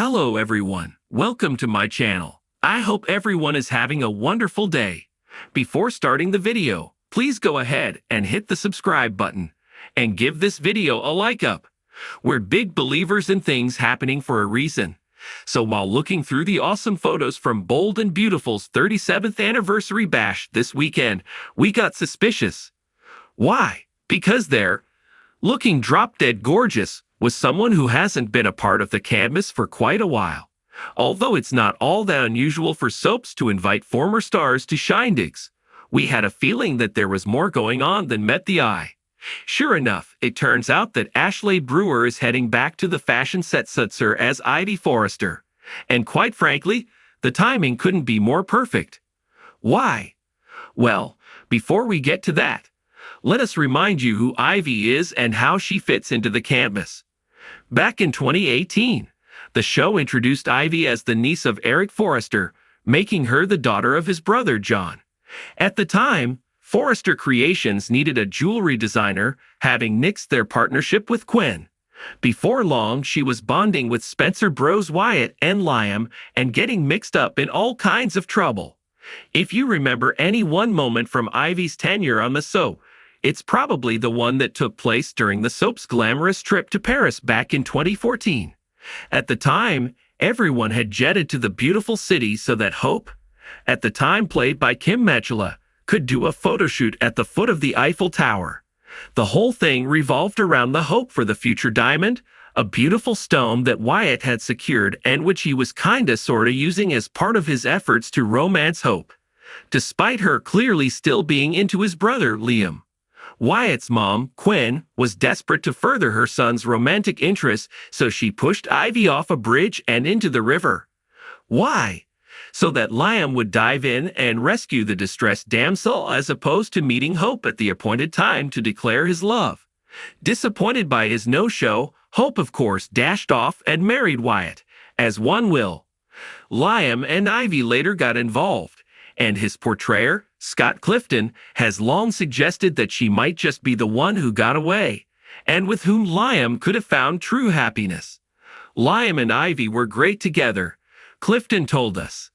Hello everyone, welcome to my channel. I hope everyone is having a wonderful day. Before starting the video, please go ahead and hit the subscribe button and give this video a like up. We're big believers in things happening for a reason. So while looking through the awesome photos from Bold and Beautiful's 37th anniversary bash this weekend, we got suspicious. Why? Because they're looking drop-dead gorgeous with someone who hasn't been a part of the canvas for quite a while. Although it's not all that unusual for soaps to invite former stars to shindigs, we had a feeling that there was more going on than met the eye. Sure enough, it turns out that Ashley Brewer is heading back to the fashion set Sutzer as Ivy Forrester. And quite frankly, the timing couldn't be more perfect. Why? Well, before we get to that, let us remind you who Ivy is and how she fits into the canvas. Back in 2018, the show introduced Ivy as the niece of Eric Forrester, making her the daughter of his brother John. At the time, Forrester Creations needed a jewelry designer, having nixed their partnership with Quinn. Before long, she was bonding with Spencer Bros Wyatt and Liam and getting mixed up in all kinds of trouble. If you remember any one moment from Ivy's tenure on the soap, it's probably the one that took place during the soap's glamorous trip to Paris back in 2014. At the time, everyone had jetted to the beautiful city so that Hope, at the time played by Kim Matchula, could do a photoshoot at the foot of the Eiffel Tower. The whole thing revolved around the hope for the future diamond, a beautiful stone that Wyatt had secured and which he was sorta using as part of his efforts to romance Hope, despite her clearly still being into his brother Liam. Wyatt's mom, Quinn, was desperate to further her son's romantic interests, so she pushed Ivy off a bridge and into the river. Why? So that Liam would dive in and rescue the distressed damsel as opposed to meeting Hope at the appointed time to declare his love. Disappointed by his no-show, Hope of course dashed off and married Wyatt, as one will. Liam and Ivy later got involved, and his portrayer, Scott Clifton, has long suggested that she might just be the one who got away, and with whom Liam could have found true happiness. Liam and Ivy were great together, Clifton told us.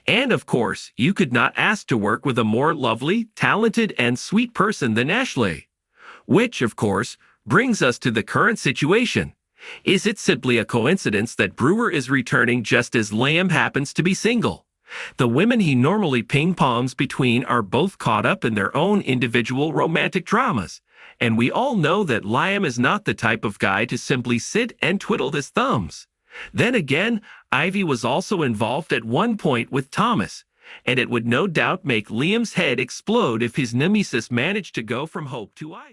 And of course, you could not ask to work with a more lovely, talented, and sweet person than Ashley. Which, of course, brings us to the current situation. Is it simply a coincidence that Brewer is returning just as Liam happens to be single? The women he normally ping-pongs between are both caught up in their own individual romantic dramas, and we all know that Liam is not the type of guy to simply sit and twiddle his thumbs. Then again, Ivy was also involved at one point with Thomas, and it would no doubt make Liam's head explode if his nemesis managed to go from Hope to Ivy.